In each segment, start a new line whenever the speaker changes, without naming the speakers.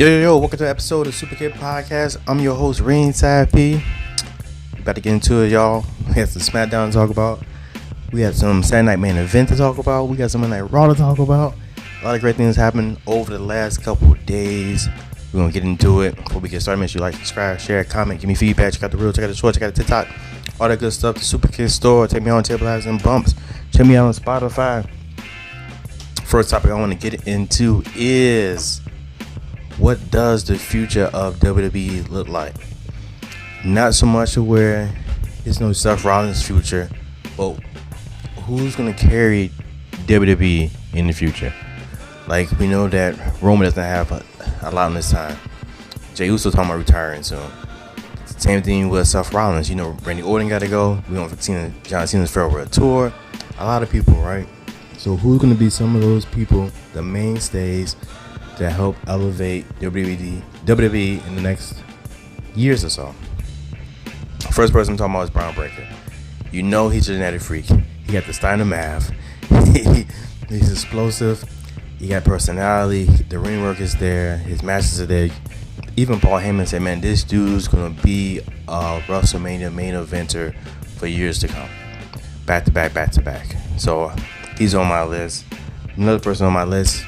Yo, welcome to the episode of Superkick Podcast. I'm your host, Ringside P. About to get into it, y'all. We have some SmackDown to talk about. We have some Saturday Night Main Event to talk about. We got some Monday Night Raw to talk about. A lot of great things happened over the last couple of days. We're going to get into it. Before we get started, make sure you like, subscribe, share, comment, give me feedback. Check out the Reel, check out the Short, check out the TikTok. All that good stuff. The Superkick store. Take me on Table Lives and Bumps. Check me out on Spotify. First topic I want to get into is, what does the future of WWE look like? Not so much of where there's no Seth Rollins' future, but who's going to carry WWE in the future? Like, we know that Roman doesn't have a lot in this time. Jey Uso talking about retiring soon. Same thing with Seth Rollins. You know, Randy Orton got to go. We don't see John Cena's farewell tour. A lot of people, right? So who's going to be some of those people, the mainstays, that help elevate WWE in the next years or so? First person I'm talking about is Braun Breaker. You know he's a genetic freak. He got the Steiner math. He's explosive. He got personality. The ring work is there. His matches are there. Even Paul Heyman said, man, this dude's going to be a WrestleMania main eventer for years to come. Back to back. So he's on my list. Another person on my list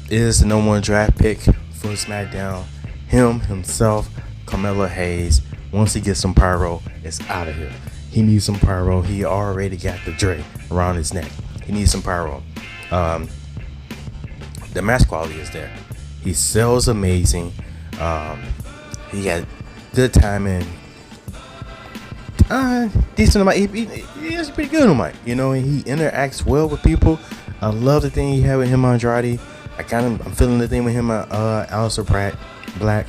is the #1 draft pick for SmackDown. Himself, Carmelo Hayes. Once he gets some pyro, it's out of here. He needs some pyro. He already got the Dre around his neck. He needs some pyro. The match quality is there. He sells amazing. He got good timing. Decent amount. He's pretty good on mic. You know, he interacts well with people. I love the thing he had with him on Andrade. I'm feeling the thing with him on Aleister Black.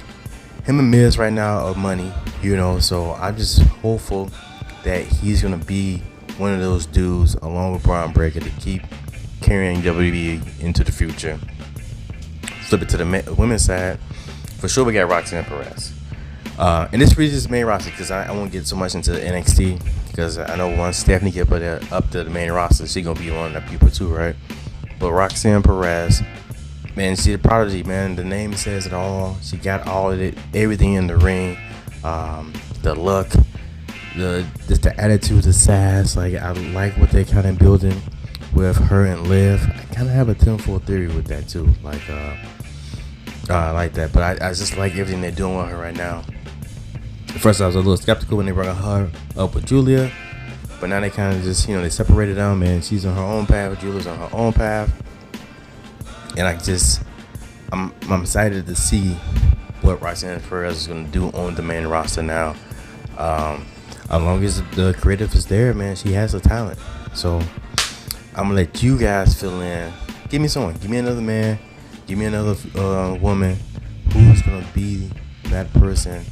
Him and Miz right now are money, you know. So I'm just hopeful that he's gonna be one of those dudes, along with Braun Breaker, to keep carrying WWE into the future. Flip it to the women's side. For sure, we got Roxanne Perez. And this really is main roster, because I won't get so much into NXT, because I know once Stephanie get put up to the main roster, she's going to be one of the people too, right? But Roxanne Perez, man, she's a prodigy, man. The name says it all. She got all of it, everything in the ring. The look, just the attitude, the sass. Like, I like what they kind of building with her and Liv. I kind of have a tenfold theory with that too. I like that, but I just like everything they're doing with her right now. At first, I was a little skeptical when they brought her up with Julia, but now they kind of just, they separated them, and she's on her own path, Julia's on her own path, and I'm excited to see what Roxanne Perez is going to do on the main roster now. As long as the creative is there, man, she has the talent. So I'm gonna let you guys fill in. Give me someone. Give me another man. Give me another woman who's gonna be that person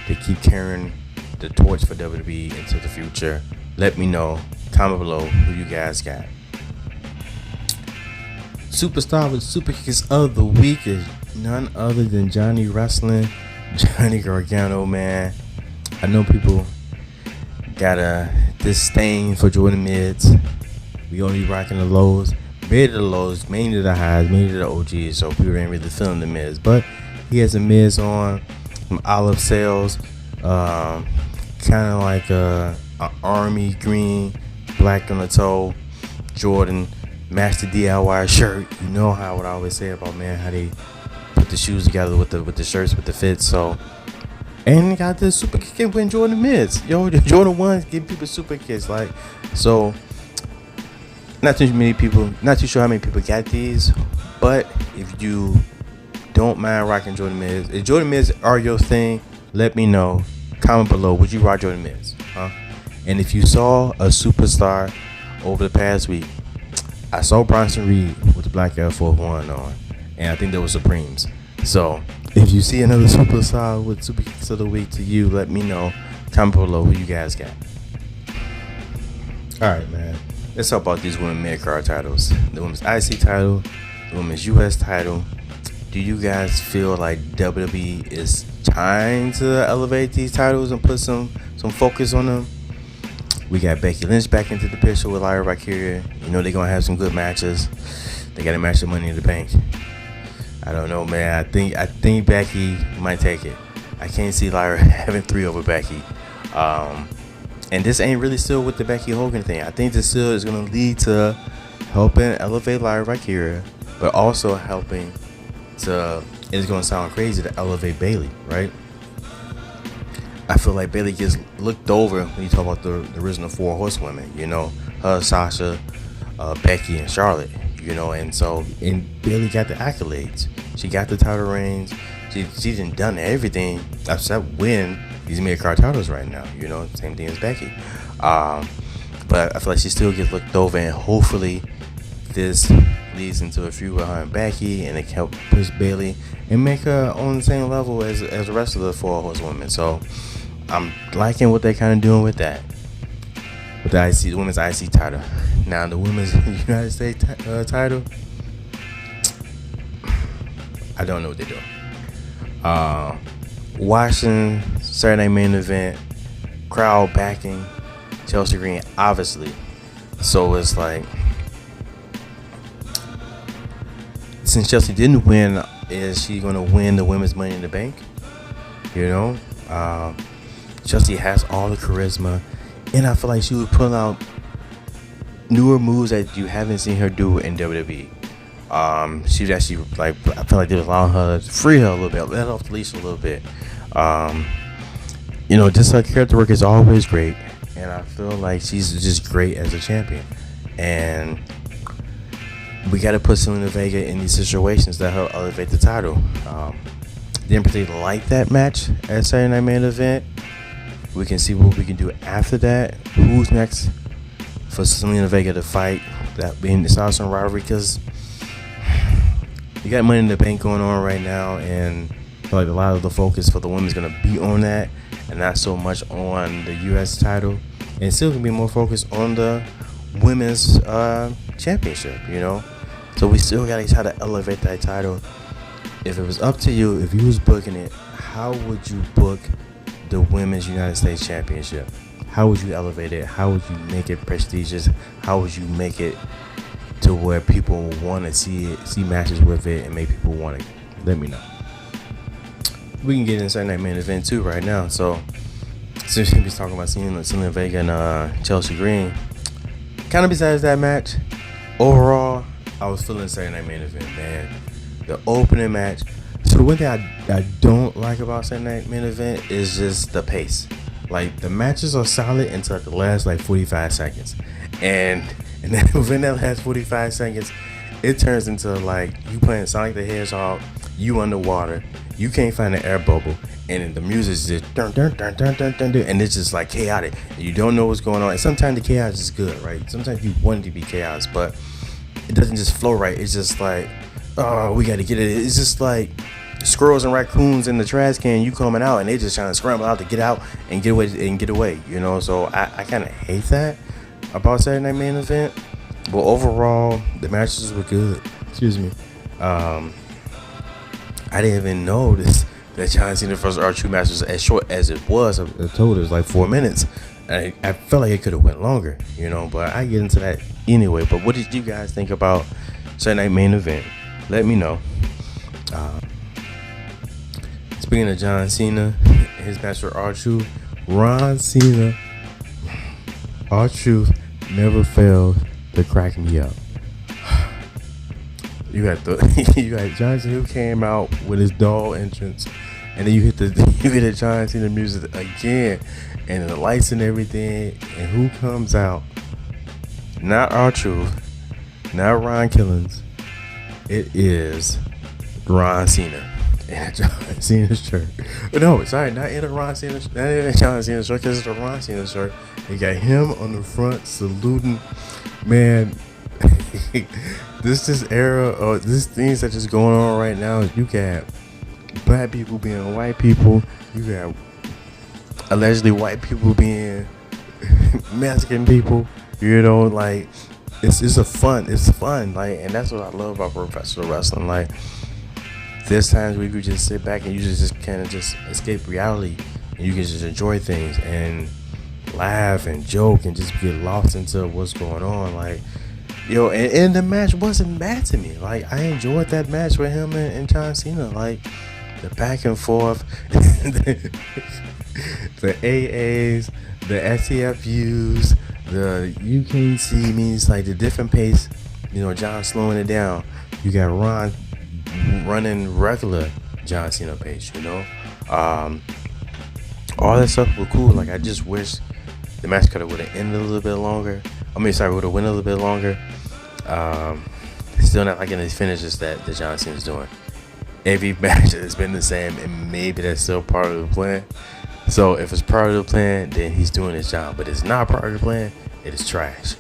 to keep carrying the torch for WWE into the future. Let me know. Comment below who you guys got. Superstar with Superkicks of the week is none other than Johnny Gargano, man. I know people got a disdain for Jordan Mids. We only rocking the lows. Made the lows, mainly the highs, mainly the OGs, so people ain't really feeling the Miz. But he has a Miz on, some olive sails, kind of like a army green, black on the toe, Jordan, Master DIY shirt. You know how what I always say about, man, how they put the shoes together with the shirts, with the fits. So, and he got the super kick with Jordan Miz. Yo, Jordan 1 give people super kicks, like, so. Not too sure how many people got these, but if you don't mind rocking Jordan Miz, if Jordan Miz are your thing, let me know. Comment below, would you rock Jordan Miz? And if you saw a superstar over the past week, I saw Bronson Reed with the black Air Force One on, and I think that was Supremes. So if you see another superstar with Super Kicks of the week to you, let me know. Comment below who you guys got. All right, man. Let's talk about these women mid-card titles. The women's IC title, the women's US title. Do you guys feel like WWE is trying to elevate these titles and put some focus on them? We got Becky Lynch back into the picture with Lyra Valkyria. You know they're going to have some good matches. They got a match of Money in the Bank. I don't know, man. I think Becky might take it. I can't see Lyra having 3 over Becky. And this ain't really still with the Becky Hogan thing. I think this still is going to lead to helping elevate Lyra Valkyria, but also helping to, it's going to sound crazy, to elevate Bayley, right? I feel like Bayley gets looked over when you talk about the original 4 horsewomen, you know, her, Sasha, Becky, and Charlotte, you know, and Bayley got the accolades. She got the title reigns. She's done everything except win these mid-card titles right now, you know, same thing as Becky. But I feel like she still gets looked over, and hopefully this leads into a feud with her and Becky, and it can help push Bayley and make her on the same level as the rest of the 4 horsewomen. So I'm liking what they're kind of doing with that, with the women's IC title. Now the women's United States title, I don't know what they're doing. Watching Saturday Night Main Event, crowd backing Chelsea Green, obviously. So it's like, since Chelsea didn't win, is she going to win the women's Money in the Bank? You know, Chelsea has all the charisma, and I feel like she was pulling out newer moves that you haven't seen her do in WWE. She was actually, like, I feel like they was allowing her to free her a little bit, let off the leash a little bit. You know, just her character work is always great, and I feel like she's just great as a champion. And we got to put Zelina Vega in these situations that help elevate the title. Didn't particularly like that match at Saturday Night Main Event. We can see what we can do after that. Who's next for Zelina Vega to fight? That being the Southern rivalry, because you got Money in the Bank going on right now, and I feel like a lot of the focus for the women's going to be on that, and not so much on the U.S. title. And still going to be more focused on the women's championship, you know. So we still got to try to elevate that title. If it was up to you, if you was booking it, how would you book the women's United States championship? How would you elevate it? How would you make it prestigious? How would you make it to where people want to see matches with it, and make people want it? Let me know. We can get into Saturday Night Main Event too right now. So since we was talking about Zelina Vega and Chelsea Green, kind of besides that match, overall, I was feeling Saturday Night Main Event, man. The opening match. So the one thing I don't like about Saturday Night Main Event is just the pace. Like, the matches are solid until the last, like, 45 seconds. And then within that last 45 seconds, it turns into, like, you playing Sonic the Hedgehog, you underwater, you can't find an air bubble, and then the music's just dun dun dun dun dun dun dun, and it's just like chaotic. And you don't know what's going on. And sometimes the chaos is good, right? Sometimes you want it to be chaos, but it doesn't just flow right. It's just like, oh, we got to get it. It's just like squirrels and raccoons in the trash can, you coming out, and they just trying to scramble out to get out and get away, you know. So I kind of hate that about Saturday Night Main Event. But overall, the matches were good. Excuse me. I didn't even notice that John Cena versus R-Truth match was as short as it was. I told it was like 4 minutes. I felt like it could have went longer, you know. But I get into that anyway. But what did you guys think about Saturday Night Main Event? Let me know. Speaking of John Cena, his match with R-Truth, Ron Cena, R-Truth never failed to crack me up. You got John Cena, who came out with his doll entrance, and then you hit the John Cena music again, and the lights and everything, and who comes out? Not R-Truth, not Ron Killings. It is Ron Cena in John Cena's shirt. No, sorry, not in a Ron Cena, not in a John Cena shirt, because it's a Ron Cena shirt. You got him on the front saluting, man. This era, or this things that is going on right now. You got black people being white people. You got allegedly white people being Mexican people. You know, like it's fun. Like, and that's what I love about professional wrestling. Like, there's times where you could just sit back and you just kind of just escape reality, and you can just enjoy things and laugh and joke and just get lost into what's going on. Like, Yo, and the match wasn't bad to me. Like, I enjoyed that match with him and John Cena. Like, the back and forth, the AAs, the STFUs, the you can't see me. It's like the different pace. You know, John slowing it down. You got Ron running regular John Cena pace. You know, all that stuff was cool. Like, I just wish the match could have would have ended a little bit longer. Would have went a little bit longer. Still not liking these finishes that John Cena's doing. Every match has been the same, and maybe that's still part of the plan. So if it's part of the plan, then he's doing his job. But it's not part of the plan, it is trash.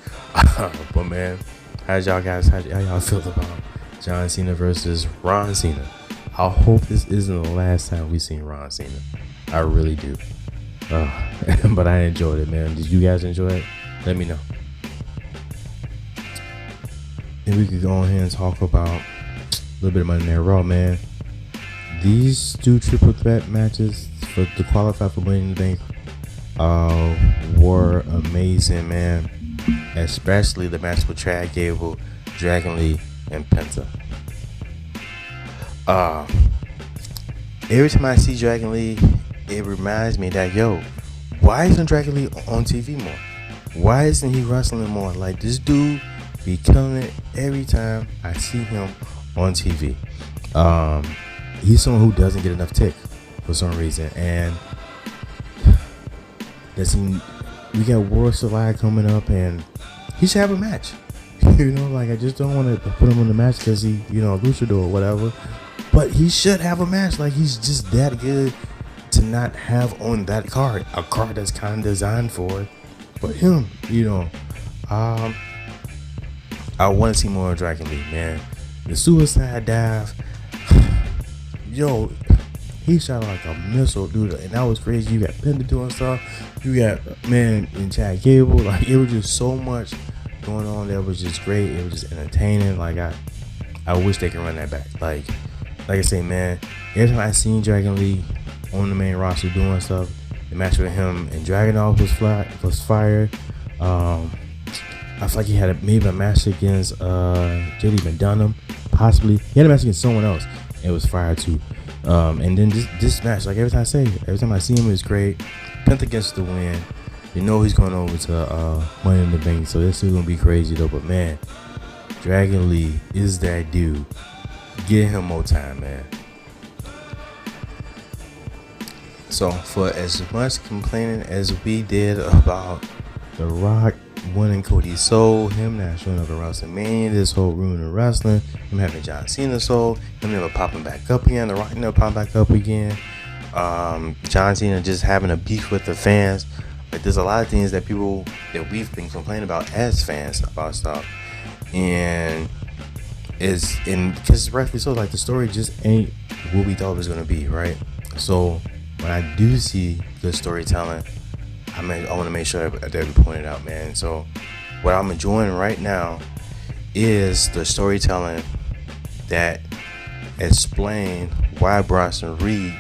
But man, how y'all feel about John Cena versus Ron Cena? I hope this isn't the last time we seen Ron Cena. I really do. But I enjoyed it, man. Did you guys enjoy it? Let me know. And we could go ahead and talk about a little bit of Monday Night Raw, man. These two triple threat matches to qualify for Money in the Bank were amazing, man. Especially the match with Chad Gable, Dragon Lee, and Penta. Every time I see Dragon Lee, it reminds me that, yo, why isn't Dragon Lee on TV more? Why isn't he wrestling more? Like, this dude be killing it every time I see him on TV. He's someone who doesn't get enough tick for some reason, and we got World Survive coming up, and he should have a match. You know, like, I just don't want to put him on the match because he, you know, luchador or whatever, but he should have a match. Like, he's just that good to not have on that card, a card that's kind of designed for it. But him, you know, I want to see more of Dragon Lee, man. The suicide dive, yo, he shot like a missile, dude, and that was crazy. You got Penta doing stuff, you got, man, and Chad Gable. Like, it was just so much going on that was just great. It was just entertaining. Like, I wish they could run that back. Like I say, man, every time I seen Dragon Lee on the main roster doing stuff, the match with him and Dragunov was fire. I feel like he had maybe a match against JD Van Dunham, possibly. He had a match against someone else. It was fire too. And then this match, like every time I see him, it's great. Penta gets the win. You know he's going over to Money in the Bank, so this is gonna be crazy though. But man, Dragon Lee is that dude. Get him more time, man. So for as much complaining as we did about The Rock winning Cody Soul, him not showing up at WrestleMania, this whole ruining wrestling, him having John Cena Soul, him never popping back up again, The Rock never popping back up again, John Cena just having a beef with the fans. Like, there's a lot of things that we've been complaining about as fans about stuff, and because rightfully so, like, the story just ain't what we thought it was gonna be, right? So when I do see good storytelling, I want to make sure that we point it out, man. So what I'm enjoying right now is the storytelling that explain why Bronson Reed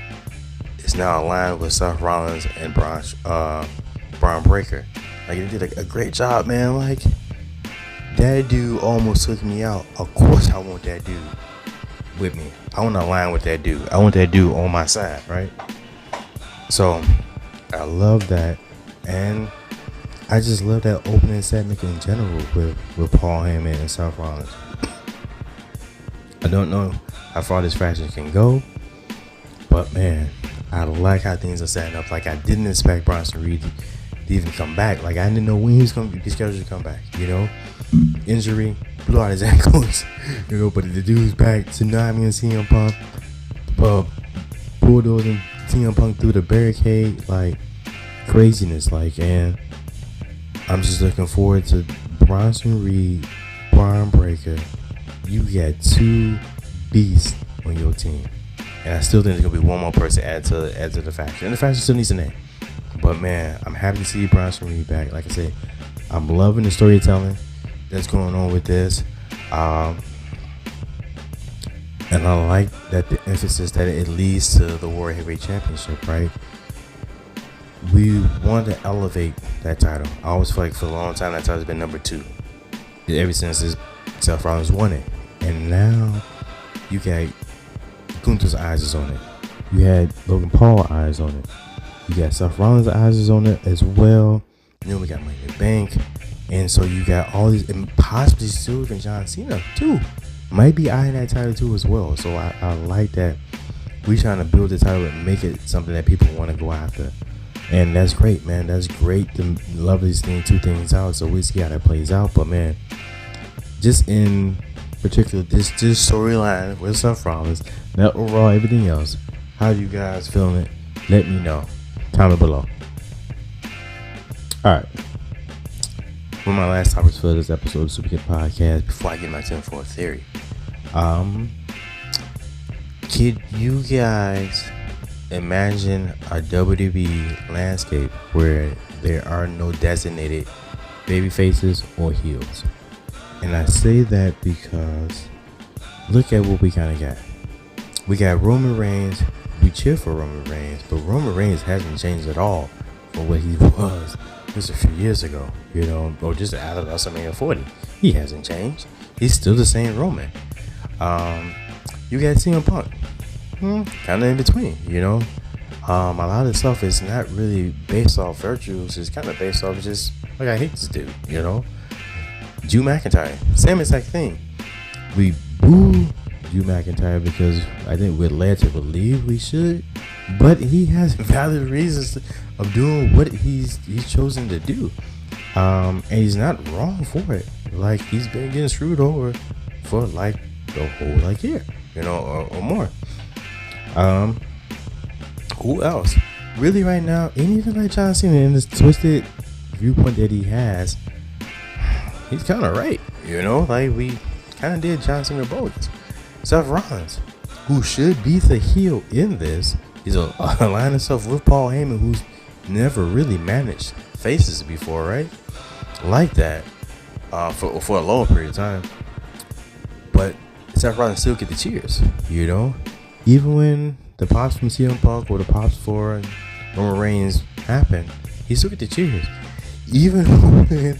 is now aligned with Seth Rollins and Braun Breaker. Like, they did a great job, man. Like, that dude almost took me out. Of course I want that dude with me. I want to align with that dude. I want that dude on my side, right? So I love that. And I just love that opening segment in general with Paul Heyman and Seth Rollins. I don't know how far this faction can go, but man, I like how things are setting up. Like, I didn't expect Bronson Reed to even come back. Like, I didn't know when he was going to be scheduled to come back, you know? Injury, blew out his ankles, you know, but the dude's back. Tsunami and CM Punk, bulldozing CM Punk through the barricade, like, craziness. Like, and I'm just looking forward to Bronson Reed, Braun Breaker. You got two beasts on your team, and I still think there's gonna be one more person add to the faction, and the faction still needs a name. But man, I'm happy to see Bronson Reed back. Like I said, I'm loving the storytelling that's going on with this, and I like that the emphasis that it leads to the World Heavyweight Championship, right? We want to elevate that title. I always feel like for a long time that title's been number 2. ever since Seth Rollins won it. And now you got Gunther's eyes is on it. You had Logan Paul eyes on it. You got Seth Rollins' eyes is on it as well. We got Money in the Bank. And so you got all these, and possibly still even John Cena too. Might be eyeing that title too as well. So I like that we trying to build the title and make it something that people want to go after. And that's great, man. That's great to love these two things out. So we see how that plays out. But man, just in particular, this storyline with Seth Rollins, not overall everything else, how you guys feeling it? Let me know. Comment below. Alright. One of my last topics for this episode of Superkick Podcast before I get my 10-4 theory. Could you guys imagine a WWE landscape where there are no designated baby faces or heels? And I say that because look at what we kind of got. We got Roman Reigns. We cheer for Roman Reigns, but Roman Reigns hasn't changed at all from what he was just a few years ago, or just out of WrestleMania 40. He hasn't changed. He's still the same Roman. You got CM Punk, kind of in between, a lot of stuff is not really based off virtues. It's kind of based off just like I hate this dude, Drew McIntyre, same exact thing. We boo Drew McIntyre because I think we're led to believe we should, but he has valid reasons of doing what he's chosen to do, and he's not wrong for it. Like, he's been getting screwed over for like the whole year, or more. Who else really right now? And even like John Cena, in this twisted viewpoint that he has, he's kind of right, like we kind of did John Cena bogus. Seth Rollins, who should be the heel in this, he's aligning himself with Paul Heyman, who's never really managed faces before, right? Like that, for a longer period of time. But Seth Rollins still get the cheers, even when the pops from CM Punk or the pops for Roman Reigns happen, he still get the cheers. Even when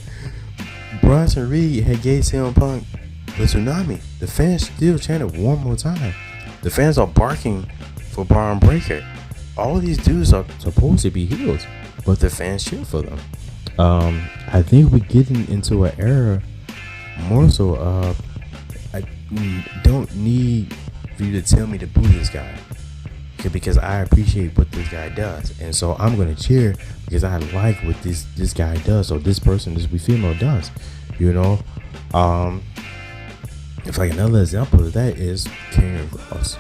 Bronson Reed had gave CM Punk the tsunami, the fans still chanted one more time. The fans are barking for Braun Breaker. All of these dudes are supposed to be heels, but the fans cheer for them. I think we're getting into an era more so of I don't need for you to tell me to boo this guy, because I appreciate what this guy does, and so I'm gonna cheer because I like what this guy does, or this person, this female does. If like another example of that is Karrion Kross.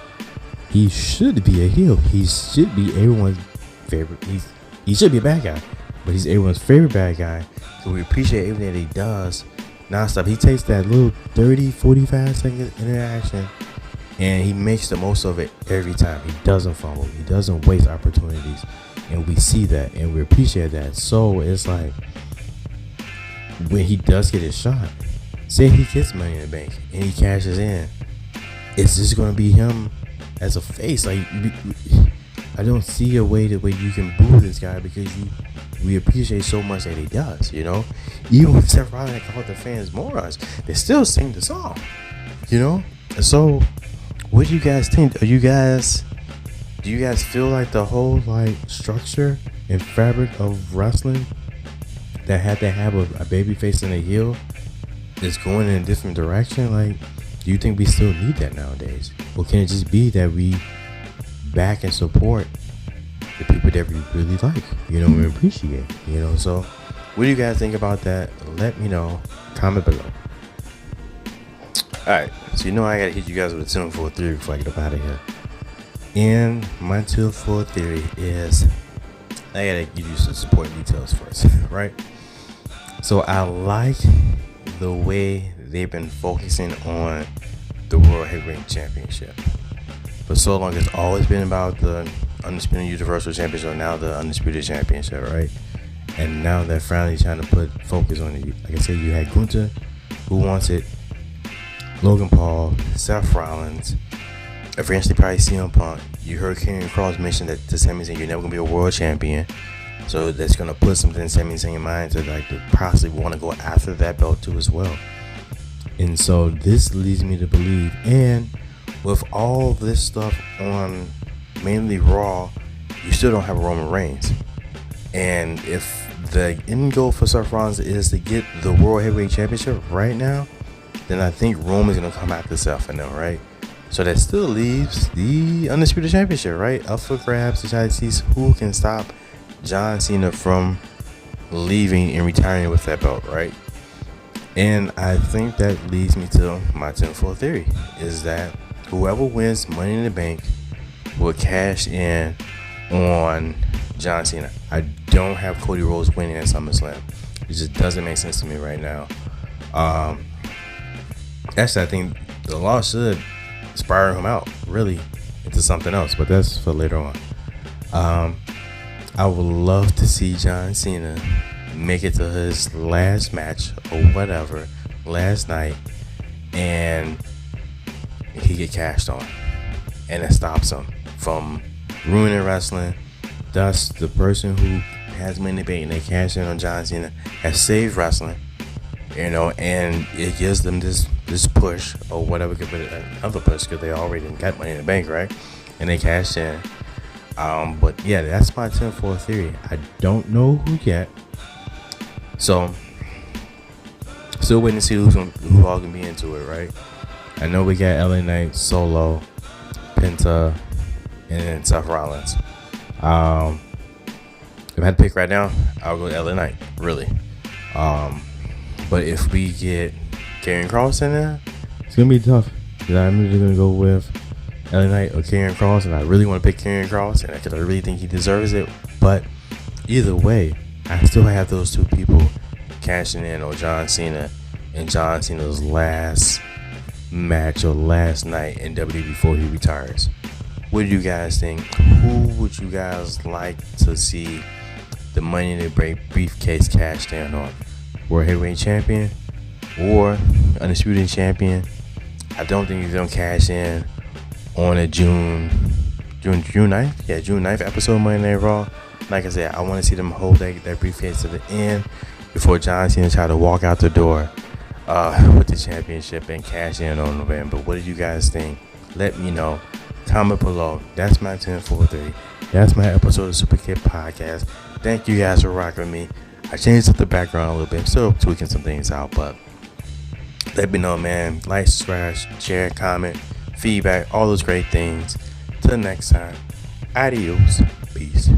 He should be a heel. He should be everyone's favorite. He should be a bad guy, but he's everyone's favorite bad guy. So we appreciate everything that he does nonstop. He takes that little 30, 45 second interaction and he makes the most of it every time. He doesn't fumble. He doesn't waste opportunities. And we see that and we appreciate that. So it's like when he does get his shot, say he gets Money in the Bank and he cashes in, it's just going to be him as a face. Like, I don't see a way where you can boo this guy because we appreciate so much that he does, Even when Seth Rollins called the fans morons, they still sing the song, So, what do you guys think? Do you guys feel like the whole structure and fabric of wrestling that had to have a babyface and a heel is going in a different direction? Do you think we still need that nowadays? Or can it just be that we back and support the people that we really like, we appreciate, So what do you guys think about that? Let me know. Comment below. Alright, so I gotta hit you guys with a 2-4 theory before I get up out of here. And my 2-4 theory is, I gotta give you some supporting details first, right? So I like the way they've been focusing on the World Heavyweight Championship. For so long, it's always been about the Undisputed Universal Championship, now the Undisputed Championship, right? And now they're finally trying to put focus on it. Like I said, you had Gunther, who wants it, Logan Paul, Seth Rollins, eventually probably CM Punk. You heard Karrion Kross mention that to Sami Zayn, you're never going to be a world champion. So that's going to put something in Sami Zayn's mind to possibly want to go after that belt too as well. And so this leads me to believe, and with all this stuff on mainly Raw, you still don't have Roman Reigns. And if the end goal for Seth Rollins is to get the World Heavyweight Championship right now, then I think Roman's going to come after Seth and them, right? So that still leaves the Undisputed Championship, right? Up for grabs to try to see who can stop John Cena from leaving and retiring with that belt, right? And I think that leads me to my 10-4 theory, is that whoever wins Money in the Bank will cash in on John Cena. I don't have Cody Rhodes winning at SummerSlam. It just doesn't make sense to me right now. Actually, I think the loss should inspire him out, really, into something else, but that's for later on. I would love to see John Cena make it to his last match or whatever last night, and he get cashed on, and it stops him from ruining wrestling. Thus, the person who has Money in the Bank and they cash in on John Cena has saved wrestling, and it gives them this push or whatever, could be another push because they already got Money in the Bank, right? And they cash in. But yeah, that's my 10-4 theory. I don't know who yet, so still waiting to see who all can be into it, right? I know we got LA Knight, Solo, Penta, and then Seth Rollins. If I had to pick right now, I'll go LA Knight, really. But if we get Karrion Kross in there, it's gonna be tough. I'm either gonna go with LA Knight or Karrion Kross, and I really want to pick Karrion Kross, and I really think he deserves it. But either way, I still have those two people cashing in on John Cena in John Cena's last match or last night in WWE before he retires. What do you guys think? Who would you guys like to see the Money in the Bank briefcase cashed in on? World Heavyweight Champion or Undisputed Champion? I don't think he's gonna cash in on a June 9th? Yeah, June 9th episode of Monday Night Raw. Like I said, I want to see them hold that briefcase to the end before John Cena try to walk out the door with the championship and cash in on November. What did you guys think? Let me know. Comment below. That's my 10-4-3. That's my episode of Superkick Podcast. Thank you guys for rocking with me. I changed up the background a little bit. I'm still tweaking some things out, but let me know, man. Like, subscribe, share, comment, feedback, all those great things. Till next time, adios. Peace.